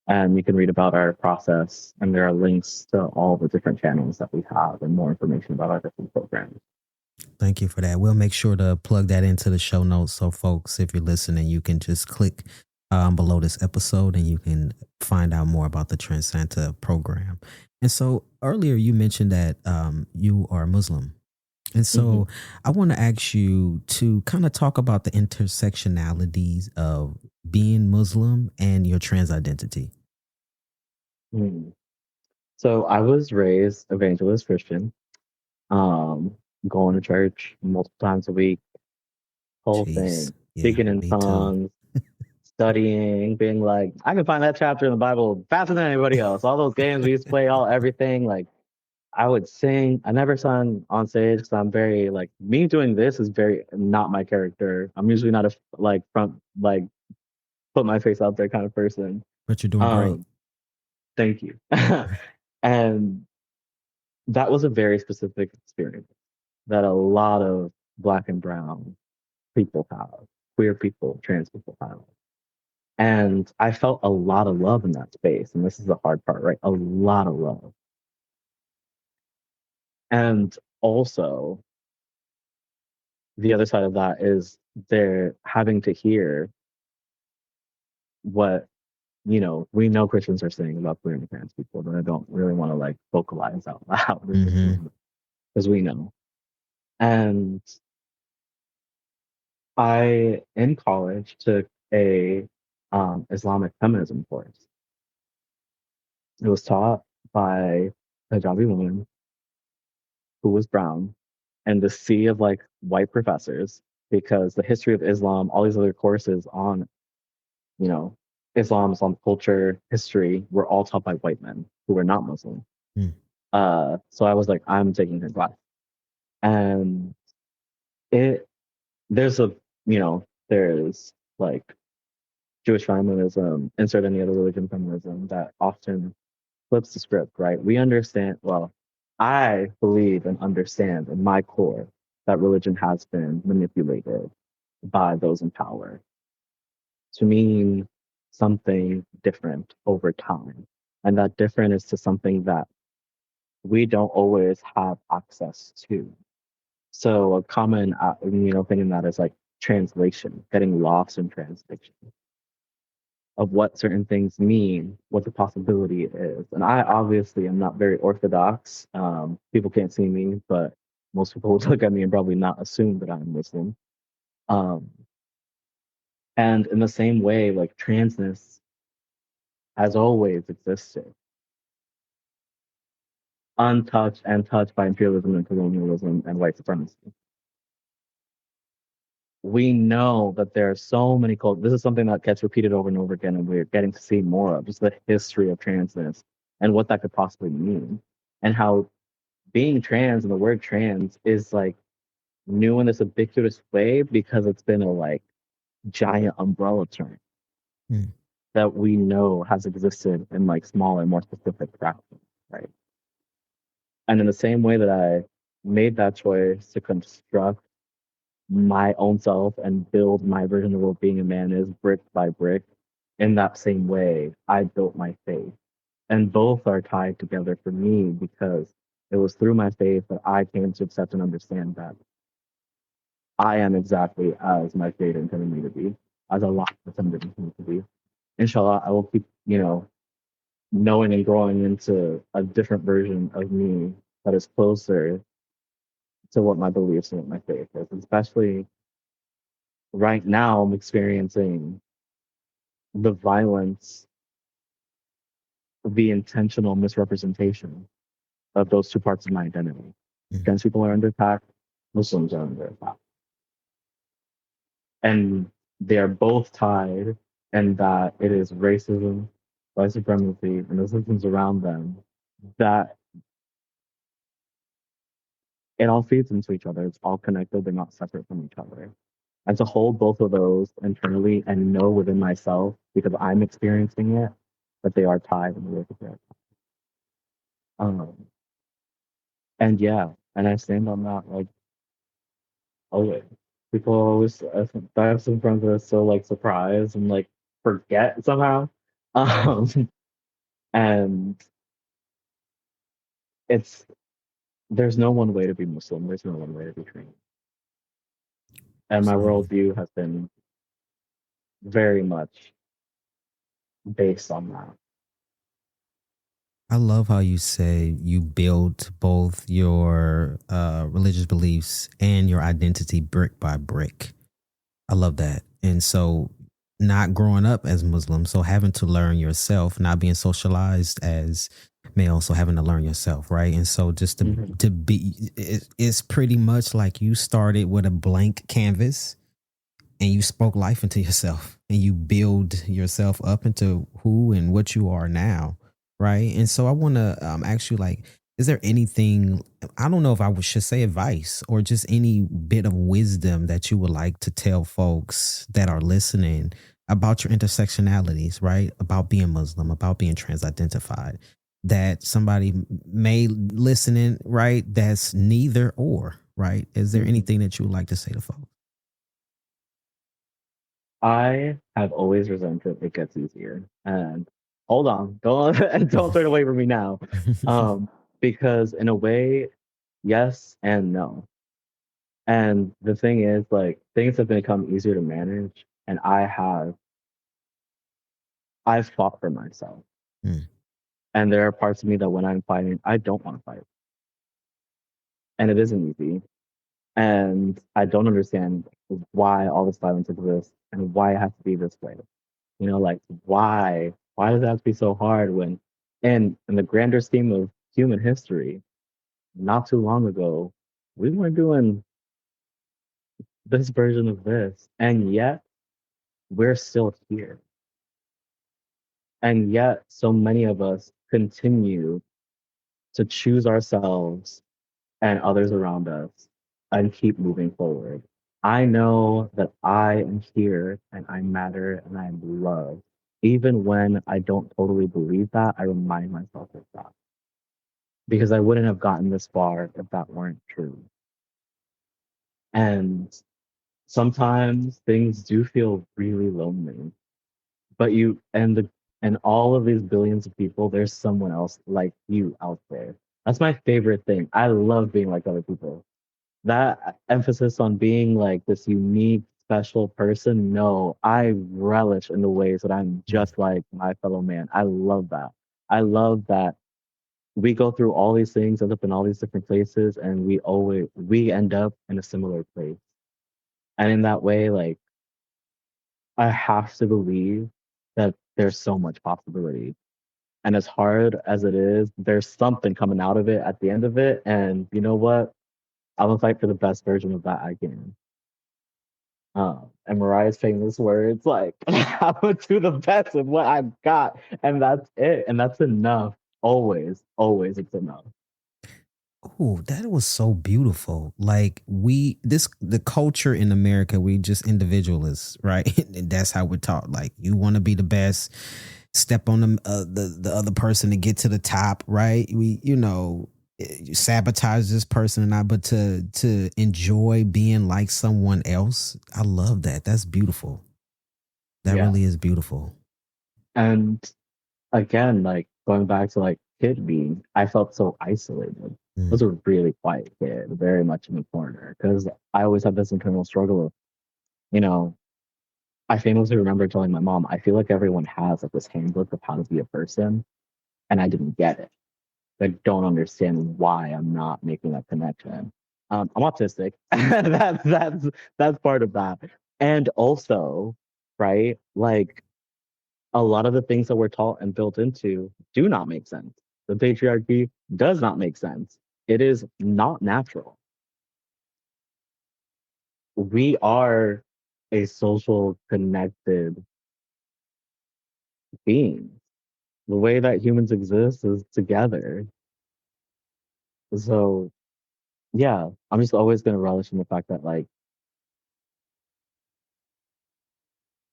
And you can read about our process, and there are links to all the different channels that we have and more information about our different programs. Thank you for that. We'll make sure to plug that into the show notes. So folks, if you're listening, you can just click below this episode and you can find out more about the Transanta program. And so earlier you mentioned that you are Muslim. And so I want to ask you to kind of talk about the intersectionalities of being Muslim and your trans identity. So I was raised evangelist Christian, going to church multiple times a week, whole thing, speaking in tongues, studying, being like, I can find that chapter in the Bible faster than anybody else. All those games we used to play, everything. Like, I would sing. I never sung on stage because I'm very like, me doing this is very not my character. I'm usually not a front, put my face out there kind of person. But you're doing great. Thank you. And that was a very specific experience that a lot of Black and brown people have, queer people, trans people have. And I felt a lot of love in that space. And this is the hard part, right? A lot of love. And also, the other side of that is they're having to hear what, we know Christians are saying about queer and trans people, but I don't really want to vocalize out loud because we know. And I, in college, took a Islamic feminism course. It was taught by a hijabi woman who was brown, and the sea of white professors, because the history of Islam, all these other courses on, Islam culture, history, were all taught by white men who were not Muslim. So I was like, I'm taking her class. And there's Jewish feminism, insert any other religion feminism, that often flips the script, right? We understand, I believe and understand in my core that religion has been manipulated by those in power to mean something different over time. And that different is to something that we don't always have access to. So a common, thing in that is translation, getting lost in translation of what certain things mean, what the possibility is. And I obviously am not very orthodox. People can't see me, but most people would look at me and probably not assume that I'm Muslim. And in the same way, transness has always existed, untouched and touched by imperialism and colonialism and white supremacy. We know that there are so many cultures. This is something that gets repeated over and over again, and we're getting to see more of, just the history of transness and what that could possibly mean, and how being trans and the word trans is new in this ubiquitous way because it's been a giant umbrella term that we know has existed in smaller, more specific fractions, right? And in the same way that I made that choice to construct my own self and build my version of what being a man is brick by brick, in that same way, I built my faith. And both are tied together for me because it was through my faith that I came to accept and understand that I am exactly as my Creator intended me to be, as Allah intended me to be. Inshallah, I will keep, knowing and growing into a different version of me that is closer to what my beliefs and what my faith is. Especially right now, I'm experiencing the violence, the intentional misrepresentation of those two parts of my identity. Trans people are under attack, Muslims are under attack. And they are both tied, and that it is racism, white supremacy, and the systems around them, that it all feeds into each other. It's all connected. They're not separate from each other. And to hold both of those internally and know within myself, because I'm experiencing it, that they are tied and work together. And yeah, and I stand on that always. People always, I have some friends that are so surprised and forget somehow. And it's there's no one way to be Muslim. There's no one way to be trained. And my worldview has been very much based on that. I love how you say you built both your religious beliefs and your identity brick by brick. I love that. And so not growing up as Muslim, so having to learn yourself, not being socialized as male, so having to learn yourself, right? And so just to be, it's pretty much like you started with a blank canvas and you spoke life into yourself and you build yourself up into who and what you are now, right? And so I want to ask you, like, is there anything, I don't know if I should say advice or just any bit of wisdom that you would like to tell folks that are listening about your intersectionalities, right? About being Muslim, about being trans-identified, that somebody may listen in, right? That's neither or, right? Is there anything that you would like to say to folks? I have always resented it gets easier. And hold on, don't turn away from me now. Because in a way, yes and no. And the thing is, like, things have become easier to manage, and I've fought for myself. And there are parts of me that when I'm fighting, I don't want to fight. And it isn't easy. And I don't understand why all this violence exists and why it has to be this way. You know, like, why does it have to be so hard when, in the grander scheme of human history, not too long ago, we weren't doing this version of this, and yet we're still here. And yet so many of us continue to choose ourselves and others around us and keep moving forward. I know that I am here and I matter and I am loved. Even when I don't totally believe that, I remind myself of that. Because I wouldn't have gotten this far if that weren't true. And sometimes things do feel really lonely. But and all of these billions of people, there's someone else like you out there. That's my favorite thing. I love being like other people. That emphasis on being like this unique, special person, no, I relish in the ways that I'm just like my fellow man. I love that. I love that we go through all these things, end up in all these different places, and we end up in a similar place. And in that way, like, I have to believe that there's so much possibility. And as hard as it is, there's something coming out of it at the end of it. And you know what? I'm gonna fight for the best version of that I can. And Mariah's famous words, like, I'm gonna do the best with what I've got, and that's it, and that's enough. Always, always, it's enough. Oh, that was so beautiful. Like the culture in America, we just individualists, right? And that's how we're taught. Like, you want to be the best, step on the other person to get to the top, right? You sabotage this person and not, but to enjoy being like someone else. I love that. That's beautiful. That really is beautiful. And again, like, going back to like kid being, I felt so isolated. I was a really quiet kid, very much in the corner, because I always had this internal struggle of, I famously remember telling my mom, I feel like everyone has like this handbook of how to be a person, and I didn't get it. I don't understand why I'm not making that connection. I'm autistic. that's part of that. And also, right, like, a lot of the things that we're taught and built into do not make sense. The patriarchy does not make sense. It is not natural. We are a social connected being. The way that humans exist is together. So, yeah, I'm just always going to relish in the fact that, like,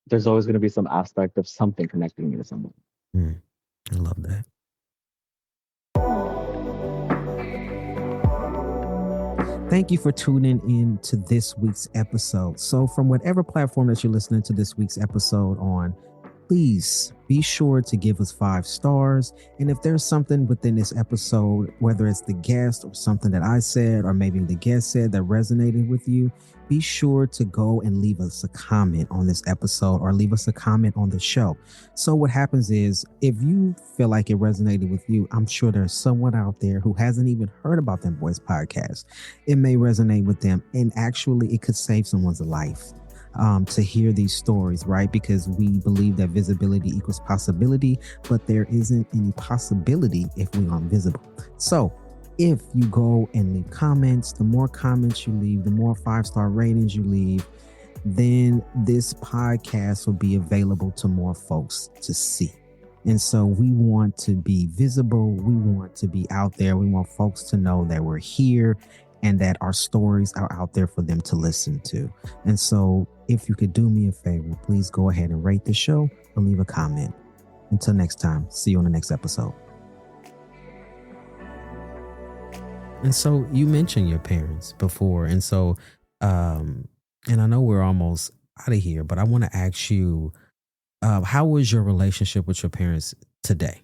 there's always going to be some aspect of something connecting me to someone. I love that. Thank you for tuning in to this week's episode. So from whatever platform that you're listening to this week's episode on, please be sure to give us 5 stars. And if there's something within this episode, whether it's the guest or something that I said, or maybe the guest said that resonated with you, be sure to go and leave us a comment on this episode or leave us a comment on the show. So what happens is, if you feel like it resonated with you, I'm sure there's someone out there who hasn't even heard about Dem Bois Podcast. It may resonate with them, and actually it could save someone's life. To hear these stories, right? Because we believe that visibility equals possibility, but there isn't any possibility if we aren't visible. So if you go and leave comments, the more comments you leave, the more 5-star ratings you leave, then this podcast will be available to more folks to see. And so we want to be visible. We want to be out there. We want folks to know that we're here and that our stories are out there for them to listen to. And so if you could do me a favor, please go ahead and rate the show or leave a comment. Until next time, see you on the next episode. And so you mentioned your parents before. And so, and I know we're almost out of here, but I want to ask you, how was your relationship with your parents today?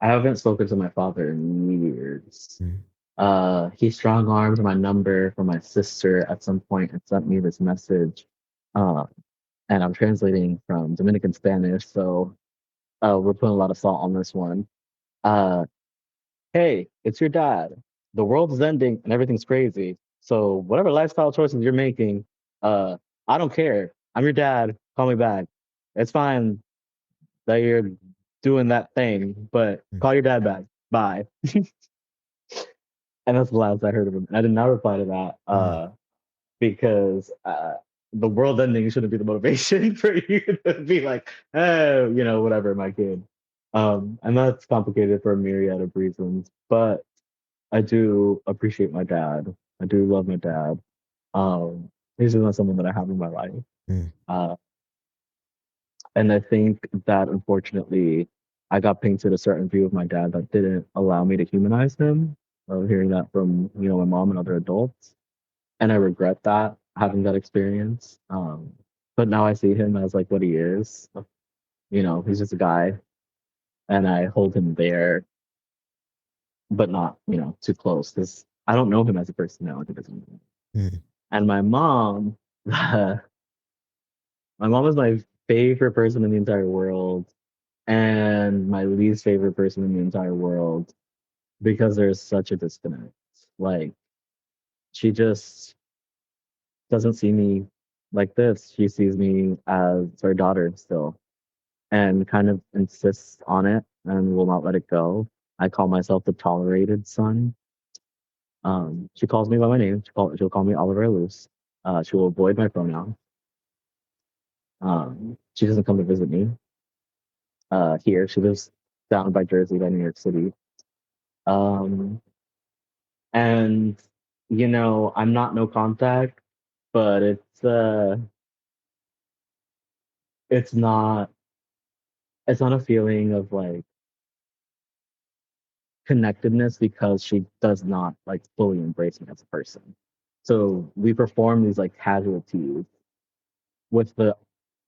I haven't spoken to my father in years. Mm. He strong-armed my number from my sister at some point and sent me this message. And I'm translating from Dominican Spanish, so we're putting a lot of salt on this one. Hey, it's your dad. The world is ending and everything's crazy. So whatever lifestyle choices you're making, I don't care. I'm your dad. Call me back. It's fine that you're doing that thing, but call your dad back. Bye. And that's the last I heard of him. I did not reply to that because the world ending shouldn't be the motivation for you to be like, oh, whatever, my kid. And that's complicated for a myriad of reasons. But I do appreciate my dad. I do love my dad. He's just not someone that I have in my life. And I think that, unfortunately, I got painted a certain view of my dad that didn't allow me to humanize him. Hearing that from my mom and other adults, and I regret that, having that experience. But now I see him as like what he is. He's just a guy, and I hold him there, but not too close, because I don't know him as a personality. And my mom, my mom is my favorite person in the entire world, and my least favorite person in the entire world, because there's such a disconnect. Like, she just doesn't see me like this. She sees me as her daughter still, and kind of insists on it and will not let it go. I call myself the tolerated son. She calls me by my name. She'll call me Olíver Eluz. She will avoid my pronouns. She doesn't come to visit me here. She lives down by Jersey, by New York City. And I'm not no contact, but it's not a feeling of like connectedness, because she does not like fully embrace me as a person. So we perform these like casualties with the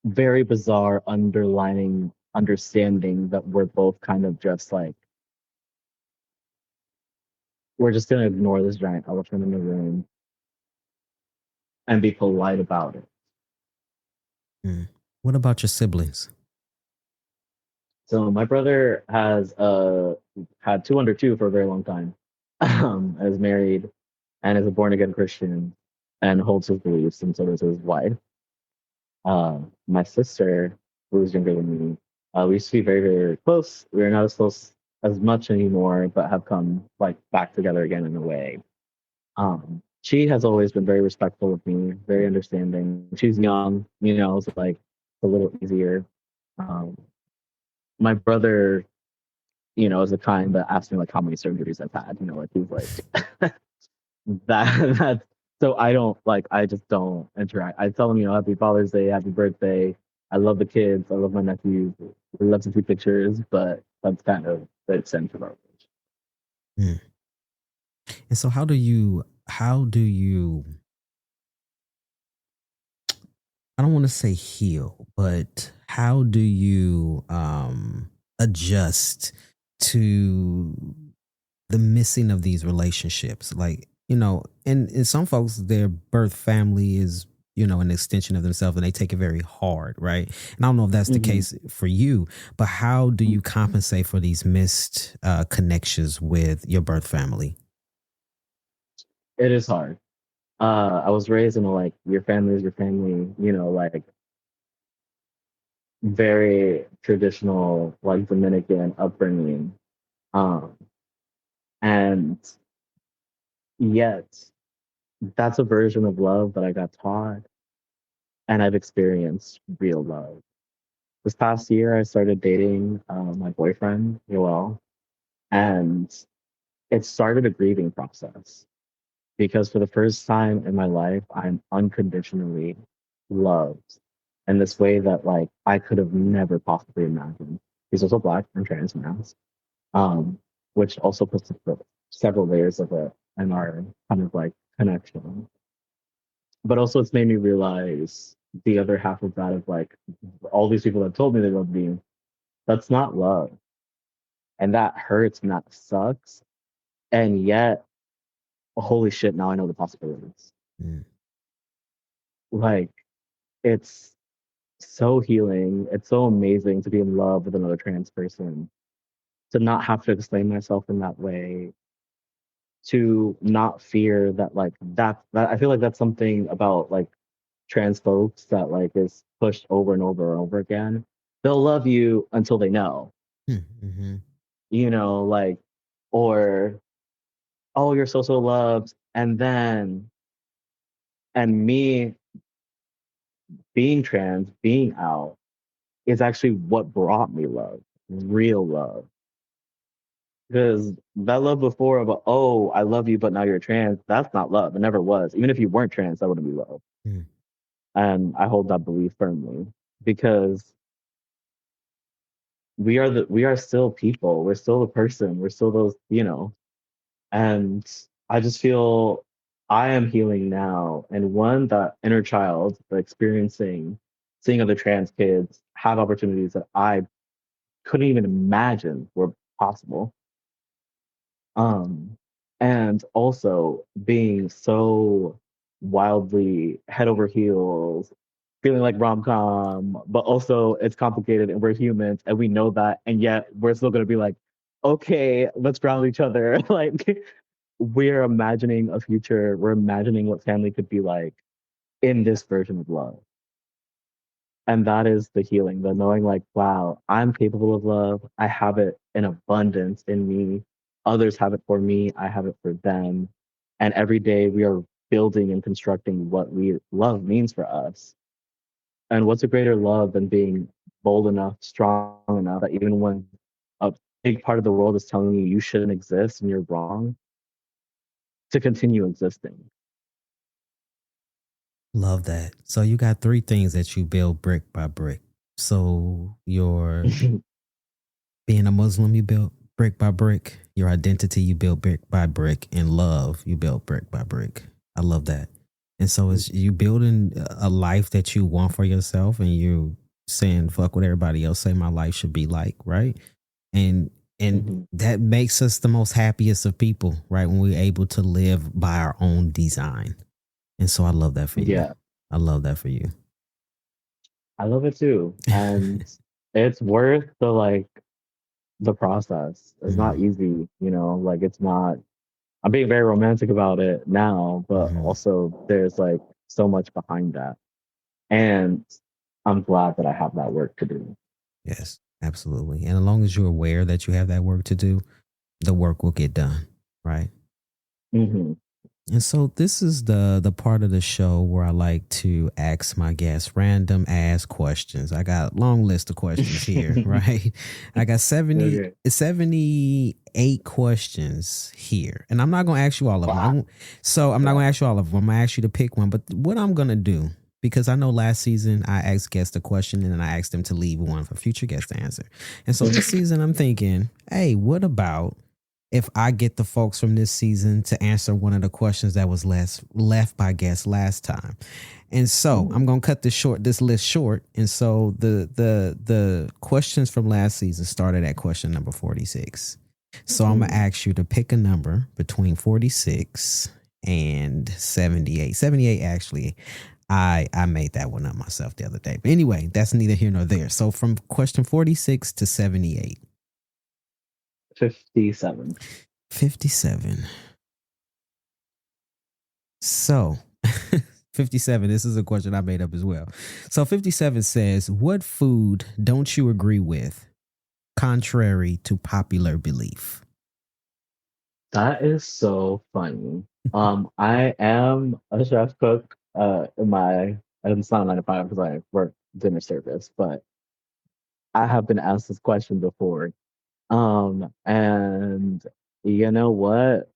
very bizarre underlining understanding that we're both kind of just like, we're just going to ignore this giant elephant in the room and be polite about it. What about your siblings? So my brother has had 2 under 2 for a very long time. Is married and is a born again Christian and holds his beliefs, and so does his wife. My sister, who is younger than me, we used to be very, very close. We are not as close as much anymore, but have come like back together again in a way. She has always been very respectful of me, very understanding. She's young, so like a little easier. My brother, is the kind that asks me like how many surgeries I've had. Like he's like that's so I just don't interact. I tell him, happy Father's Day, happy birthday. I love the kids. I love my nephews. We love to see pictures, but that's kind of the extent of our relationship. And so how do you I don't want to say heal, but how do you adjust to the missing of these relationships? Like, and in some folks, their birth family is, an extension of themselves and they take it very hard, right? And I don't know if that's the case for you, but how do you compensate for these missed connections with your birth family? It is hard. I was raised in like your family is your family, like very traditional, like Dominican upbringing. Um, and yet that's a version of love that I got taught and I've experienced real love. This past year, I started dating my boyfriend, Joel, and it started a grieving process because for the first time in my life, I'm unconditionally loved in this way that like I could have never possibly imagined. He's also black and transmasc, which also puts several layers of it in our kind of like connection. But also, it's made me realize the other half of that of like all these people that told me they loved me. That's not love, and that hurts and that sucks. And yet, holy shit! Now I know the possibilities. Mm. Like, it's so healing. It's so amazing to be in love with another trans person, to not have to explain myself in that way, to not fear that like that I feel like that's something about like trans folks that like is pushed over and over and over again. They'll love you until they know, Mm-hmm. like, or oh, you're so loved, and me being trans, being out, is actually what brought me love, real love. Because that love before of oh, I love you, but now you're trans, that's not love. It never was. Even if you weren't trans, that wouldn't be love. Mm. And I hold that belief firmly because we are still people. We're still a person. We're still those, And I just feel I am healing now. And one, that inner child, the experiencing, seeing other trans kids have opportunities that I couldn't even imagine were possible. And also being so wildly head over heels, feeling like rom-com, but also it's complicated and we're humans and we know that, and yet we're still gonna be like, okay, let's ground each other. Like we're imagining a future, we're imagining what family could be like in this version of love. And that is the healing, the knowing like, wow, I'm capable of love. I have it in abundance in me. Others have it for me. I have it for them. And every day we are building and constructing what love means for us. And what's a greater love than being bold enough, strong enough that even when a big part of the world is telling you you shouldn't exist and you're wrong, to continue existing. Love that. So you got 3 things that you build brick by brick. So your being a Muslim, you built brick by brick. Your identity, you built brick by brick. And love, you built brick by brick. I love that. And so it's you building a life that you want for yourself, and you saying, fuck what everybody else say my life should be like, right? And that makes us the most happiest of people, right? When we're able to live by our own design. And so I love that for you. Yeah. I love that for you. I love it too. And it's worth the process. It's not easy, like it's not, I'm being very romantic about it now, but also there's like so much behind that. And I'm glad that I have that work to do. Yes, absolutely. And as long as you're aware that you have that work to do, the work will get done, right? Mm-hmm. And so this is the part of the show where I like to ask my guests random ass questions. I got a long list of questions here, right? I got 78 questions here. And I'm not going to ask you all of them. I'm not going to ask you all of them. I'm going to ask you to pick one. But what I'm going to do, because I know last season I asked guests a question and then I asked them to leave one for future guests to answer. And so this season I'm thinking, hey, what about if I get the folks from this season to answer one of the questions that was left by guests last time. And so I'm gonna cut this list short. And so the questions from last season started at question number 46. So I'm gonna ask you to pick a number between 46 and 78. 78 actually. I made that one up myself the other day. But anyway, that's neither here nor there. So from question 46 to 78. 57. 57. So 57, this is a question I made up as well. So 57 says, what food don't you agree with, contrary to popular belief? That is so funny. I am a chef cook it's not 9 to 5 because I work dinner service, but I have been asked this question before. And you know what?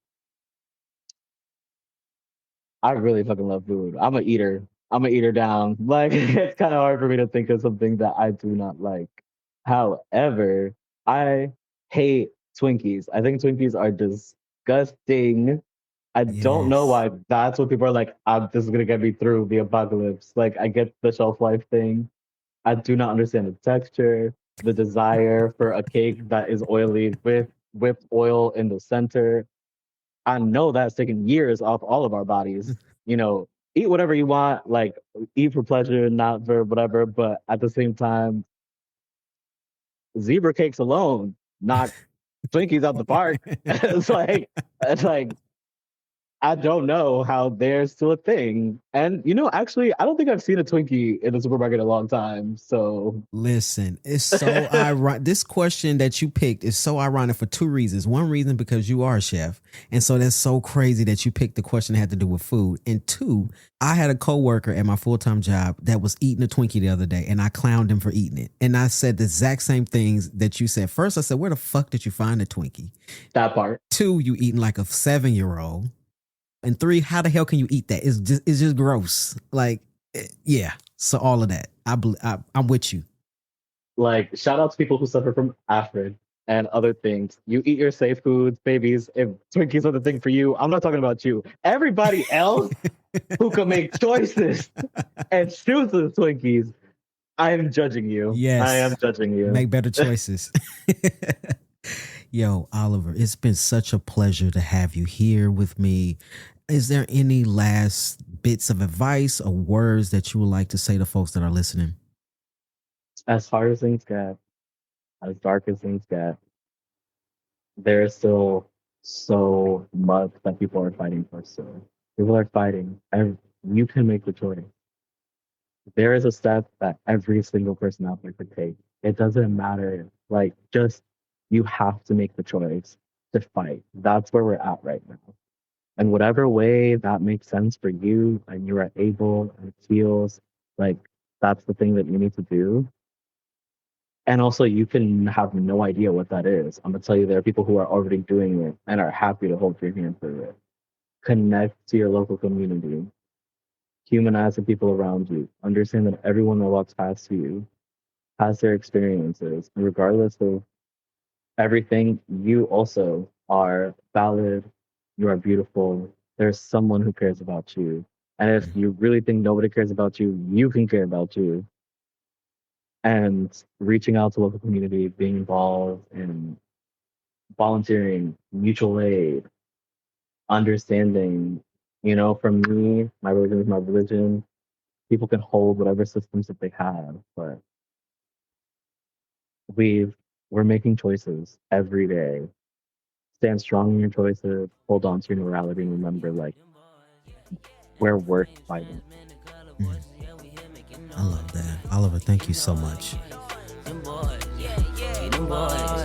I really fucking love food. I'm a eater. I'm an eater down. Like, it's kind of hard for me to think of something that I do not like. However, I hate Twinkies. I think Twinkies are disgusting. I don't know why that's what people are like, this is going to get me through the apocalypse. Like, I get the shelf life thing. I do not understand the texture, the desire for a cake that is oily with whipped oil in the center. I know that's taken years off all of our bodies. You know, eat whatever you want, like eat for pleasure, not for whatever. But at the same time, zebra cakes alone knock Twinkies out the park. it's like I don't know how they're still a thing. And, actually, I don't think I've seen a Twinkie in the supermarket in a long time. So listen, it's so ironic. This question that you picked is so ironic for two reasons. One reason, because you are a chef. And so that's so crazy that you picked the question that had to do with food. And two, I had a coworker at my full-time job that was eating a Twinkie the other day, and I clowned him for eating it. And I said the exact same things that you said. First, I said, where the fuck did you find a Twinkie? That part. Two, you eating like a 7-year-old. And three, how the hell can you eat that? It's just gross. Like, yeah. So all of that, I'm with you. Like, shout out to people who suffer from AFRID and other things. You eat your safe foods, babies. If Twinkies are the thing for you, I'm not talking about you. Everybody else who can make choices and chooses Twinkies, I am judging you. Yes. I am judging you. Make better choices. Yo, Oliver, it's been such a pleasure to have you here with me. Is there any last bits of advice or words that you would like to say to folks that are listening? As hard as things get, as dark as things get, there is still so much that people are fighting for. So people are fighting, and you can make the choice. There is a step that every single person out there could take. It doesn't matter. Like, just you have to make the choice to fight. That's where we're at right now. And whatever way that makes sense for you and you are able and it feels like that's the thing that you need to do. And also, you can have no idea what that is. I'm going to tell you, there are people who are already doing it and are happy to hold your hand through it. Connect to your local community. Humanize the people around you. Understand that everyone that walks past you has their experiences. And regardless of everything, you also are valid. You are beautiful. There's someone who cares about you. And if you really think nobody cares about you, you can care about you. And reaching out to local community, being involved in volunteering, mutual aid, understanding, for me, my religion is my religion. People can hold whatever systems that they have, but we're making choices every day. Stand strong in your choices, hold on to your morality, and remember, like, we're worth fighting. I love that. Oliver, thank you so much. Them boys,